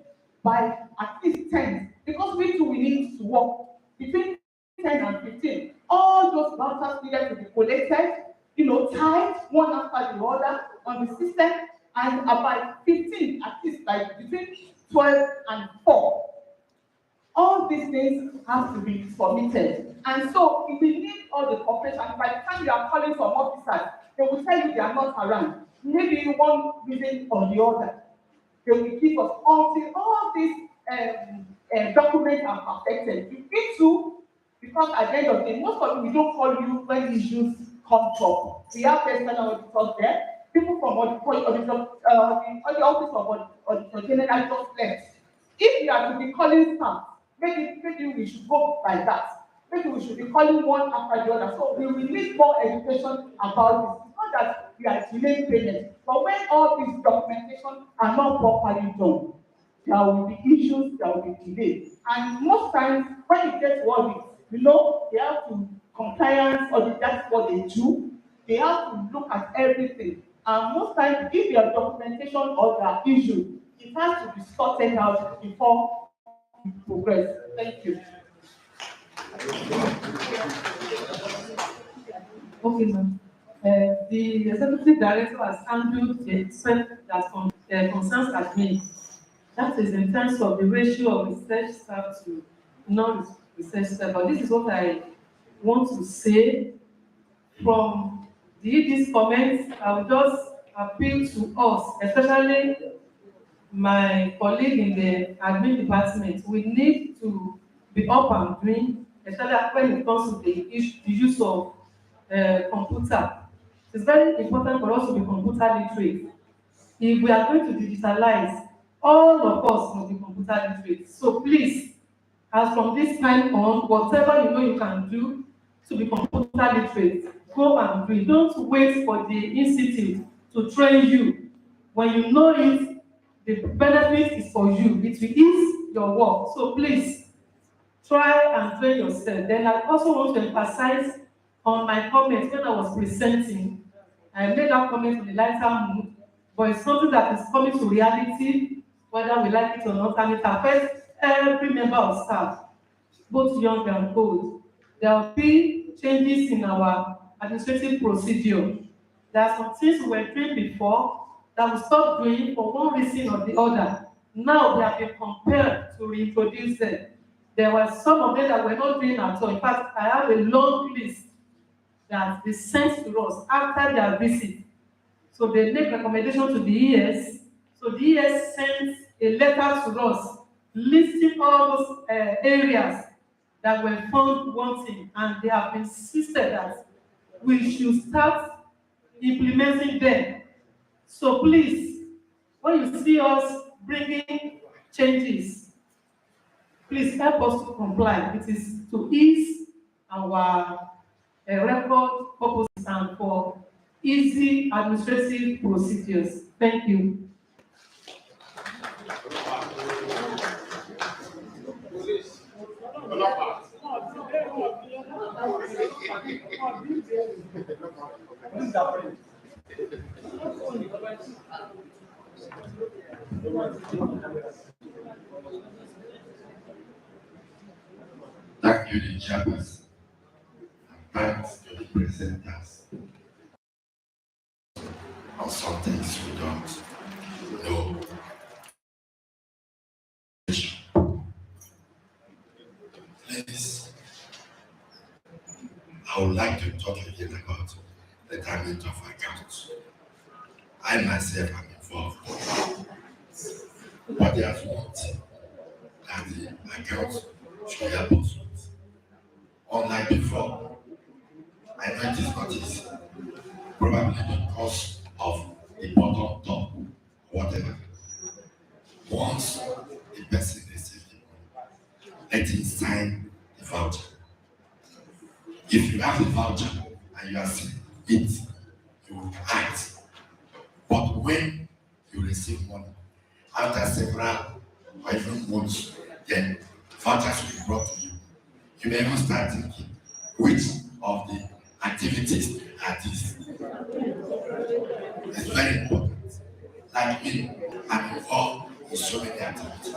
by at least 10, because we need to work between 10 and 15. All those vouchers needed to be collected, tied one after the other on the system, and about 15, at least like between 12 and 4. All these things have to be submitted. And so if we need all the cooperation, by the time you are calling some officers, they will tell you they are not around. Maybe one reason or the other. They will give us until all these documents are perfected. You need to, because at the end of the day, most of them, we don't call you when issues come up. We have external auditors there. People from the office of Auditor General just left. If you are to be calling staff, maybe we should go by that. Maybe we should be calling one after the other. So we will need more education about this. It's not that we are delaying payments, but when all these documentation are not properly done, there will be issues, there will be delays. And most times, when it gets audit, they have to compliance audit, that's what they do. They have to look at everything. And most times, if your documentation or there are issues, it has to be sorted out before we progress. Thank you. Okay, ma'am. The executive director has handled the expense that concerns admin. That is in terms of the ratio of research staff to non-research staff. But this is what I want to say from these comments. I will just appeal to us, especially my colleague in the admin department. We need to be up and doing, especially when it comes to the use of computer. It's very important for us to be computer literate. If we are going to digitalize, all of us must be computer literate. So please, as from this time on, whatever you can do to be computer literate, go and do it. Don't wait for the institute to train you. When you know it, the benefit is for you. It will ease your work. So please, try and train yourself. Then I also want to emphasize on my comments when I was presenting. I made that comment in the lighter mood, but it's something that is coming to reality, whether we like it or not, and it affects every member of staff, both young and old. there will be changes in our administrative procedure. There are some things we were doing before that we stopped doing for one reason or the other. Now we have been compelled to reintroduce them. There were some of them that we're not doing at all. In fact, I have a long list that they sent to us after their visit. So they make recommendation to the ES. So the ES sent a letter to us listing all those areas that were found wanting, and they have insisted that we should start implementing them. So please, when you see us bringing changes, please help us to comply. It is to ease our record purposes and for easy administrative procedures. Thank you. Thank you, the chairperson. Thanks to the presenters. On some things we don't know. Please, I would like to talk again about the retirement of accounts. I myself am involved, but there's one thing that the accounts should help us with. Unlike before, I know it is not easy, probably because of the bottom top, whatever. Once the person receives the money, let him sign the voucher. If you have the voucher and you are seeing it, you will act. But when you receive money, after several or even months, then vouchers will be brought to you. You may even start thinking, which of the activities are these? It's very important. Like me, I'm involved in so many activities.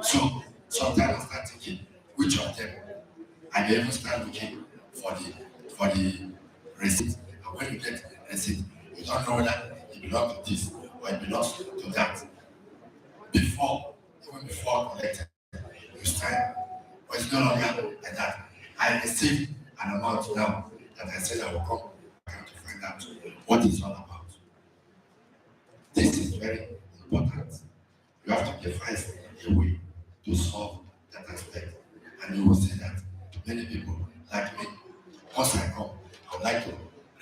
So sometimes I start thinking, which of them? I may even start looking for the receipt. And when you get the receipt, you don't know whether it belongs to this or it belongs to that. Even before collecting, you sign. But it's no longer like that. I received an amount now that I said I will come back to find out what it's all about. This is very important. You have to devise a way to solve that aspect. And you will see that many people like me, once I come, I would like to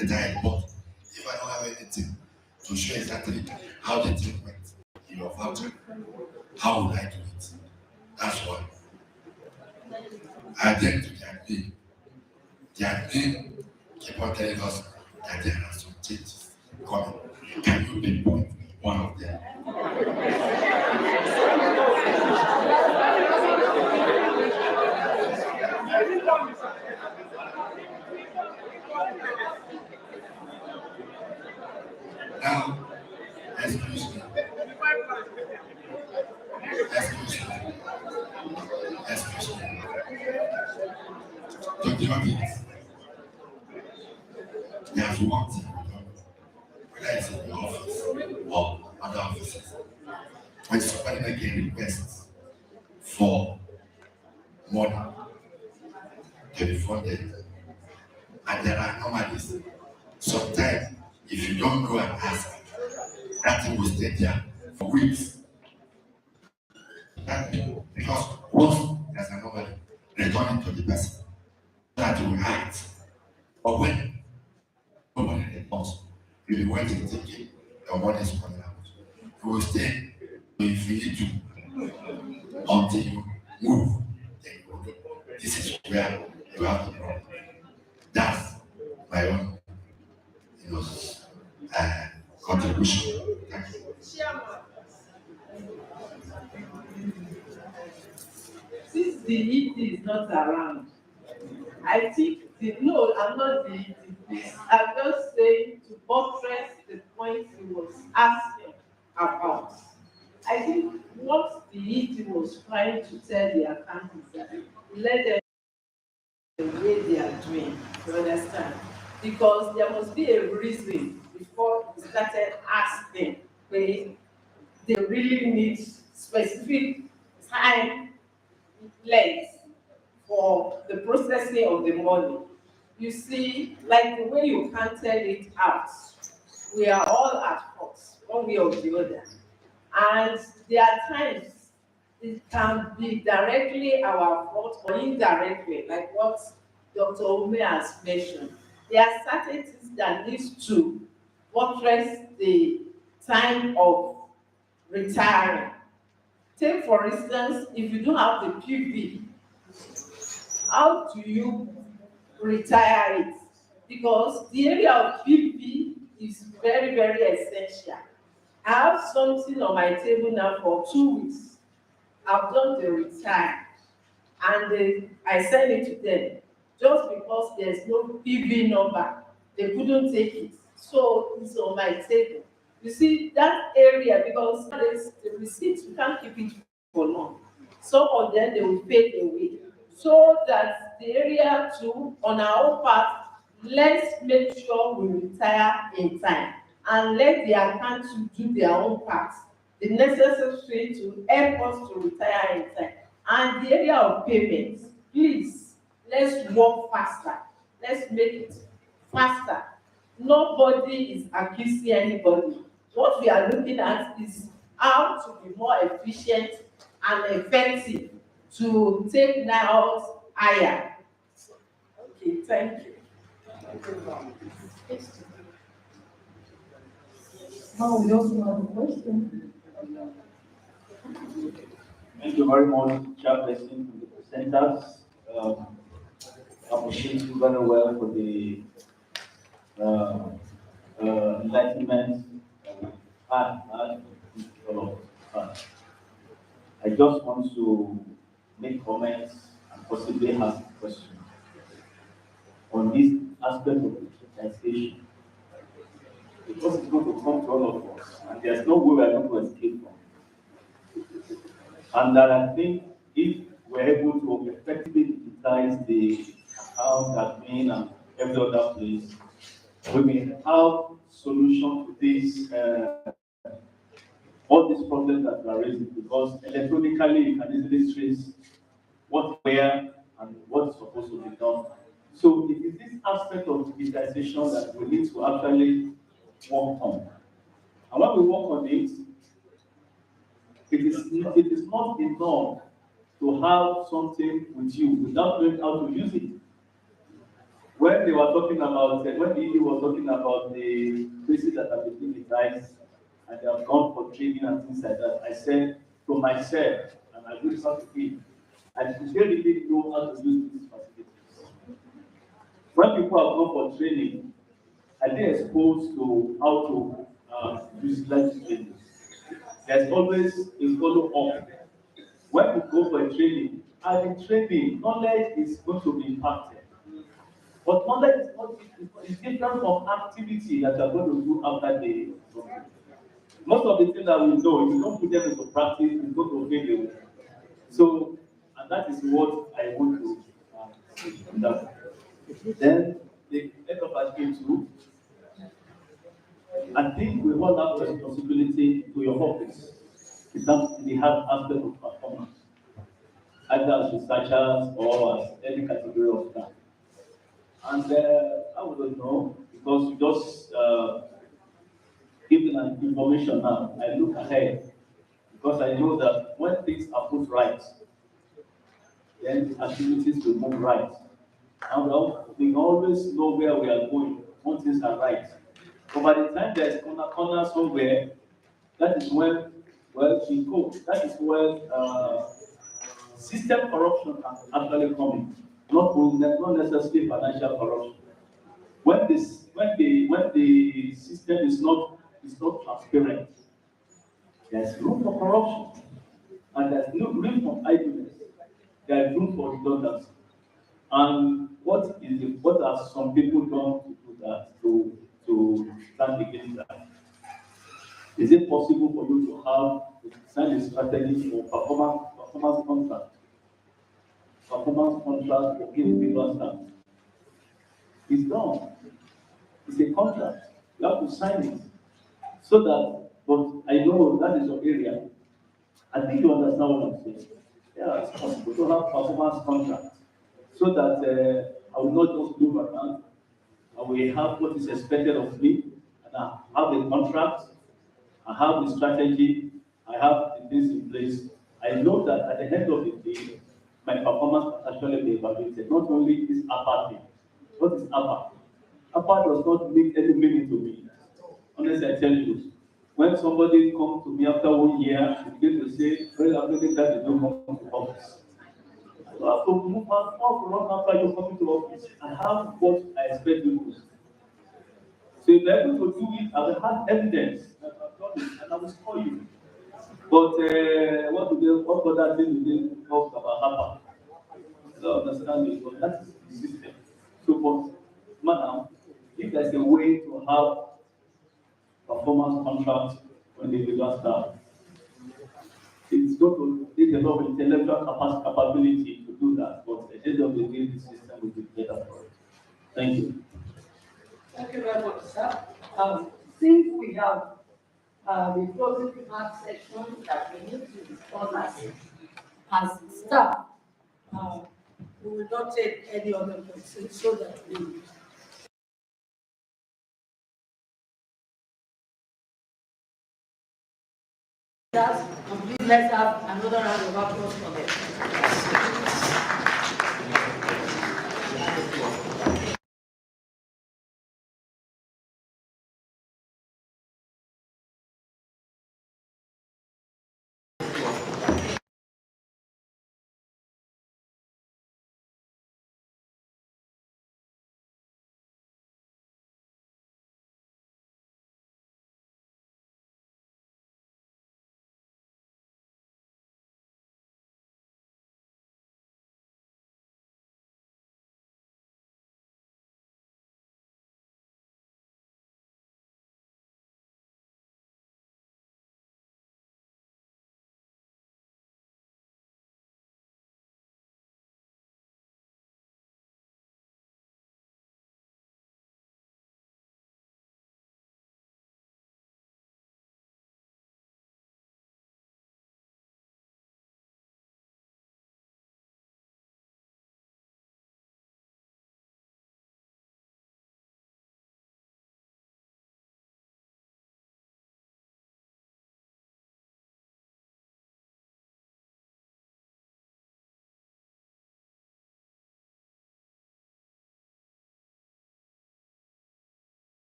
retire, but if I don't have anything to show exactly how the thing went in your voucher, how would I do it? That's why I then to the admin. The admin keep on telling us that there are some changes coming. Can you pinpoint one of them? Now, excuse me. Excuse me. To be honest, there's one thing we don't know, whether it's in the office or other offices. When somebody makes a request for money to be funded, and there are anomalies, sometimes if you don't go and ask, that thing will stay there for weeks. Because once there's an anomaly, return it to the person that will act. But when nobody responds, you'll be waiting thinking your money is coming out. You will stay to infinity until you move. Then you will know this is where you have the problem. That's my own, contribution. Thank you. Since the ED is not around, I think no, I'm not the ED. I'm just saying to buttress the point he was asking about. I think what the ED was trying to tell the accountants is that let them the way they are doing, you understand? Because there must be a reason before you started asking when they really need specific time length for the processing of the money. You see, like the way you canceled it out, we are all at fault, one way or the other. And there are times it can be directly our fault or indirectly, like what Dr. Ume has mentioned. There are certain things that needs to buttress the time of retiring. Take for instance, if you don't have the PV, how do you retire it? Because the area of PV is very, very essential. I have something on my table now for 2 weeks. I've done the retire and I send it to them. Just because there's no PV number, they couldn't take it. So it's on my table. You see that area, because there's the receipts, you can't keep it for long. Some of them they will fade away. So that the area too, on our own part, let's make sure we retire in time and let the account to do their own part, the necessary to help us to retire in time. And the area of payments, please, let's work faster. Let's make it faster. Nobody is accusing anybody. What we are looking at is how to be more efficient and effective to take now higher. Okay, thank you. Now we also have a question. Thank you very much, Chairperson, to the presenters. I appreciate you very well for the enlightenment I just want to make comments and possibly ask questions on this aspect of digitization. Because it's going to come to all of us, and there's no way we are going to escape from. And that I think if we're able to effectively digitize the account, admin, and every other place, we may have solution to this, all these problems that we are raising, because electronically you can easily trace what, where, and what's supposed to be done. So it is this aspect of digitization that we need to actually work on. And when we work on it, it is not enough to have something with you without knowing how to use it. When they were talking about, when the was talking about the places that have been digitized and they have gone for training and things like that, I said to myself, and I really start to feel, I really didn't know how to use these facilities. When people have gone for training, are they exposed to how to utilize training? There's always a follow-up. When you go for a training, and in training, knowledge is going to be impacted. But knowledge is different from activity that you're going to do after the training. Most of the things that we know, if you don't put them into practice, it's going to fail away. So, and that is what I want to Then, the head of RK2, I think we all have responsibility to your office. In terms of the hard aspect of performance, either as researchers or as any category of staff. And I wouldn't know, because you just given an information now, I look ahead, because I know that when things are put right, then activities will move right. And we always know where we are going when things are right. But by the time there's corner somewhere, that is when, well, we go. That is when system corruption can actually come in. Not necessarily financial corruption. When the system is not transparent, there's room for corruption, and there's no room for idleness. There's room for redundancy. And what are some people done to do that, to stand against that? Is it possible for you to sign a strategy for performance contract performance contract for individual staff. It's done. It's a contract. You have to sign it. So that, but I know that is your area. I think you understand what I'm saying. Yeah, it's possible to have performance contract so that I will not just move around. I will have what is expected of me, and I have a contract, I have the strategy, I have the things in place. I know that at the end of the day, my performance will actually be evaluated. Not only this upper thing. What is upper? Upper does not make any meaning to me. Honestly, I tell you, when somebody comes to me after 1 year, they begin to say, well, after that, they don't come to office. So I have to move out off run after you coming to office and have what I expect you to do. So if they're able to do it, I will have evidence that I've done it and I will score you. But what other thing do they talk about happen? I don't understand it, but that is the system. So, but madam, if there's a way to have performance contract when they do staff, it's going to take a lot of intellectual capability to do that, but at the end of the day, the system will be better for it. Thank you. Thank you very much, sir. Since we have the closing remarks section that we need to discuss as staff, we will not take any other questions so that we and please let's have another round of applause for them.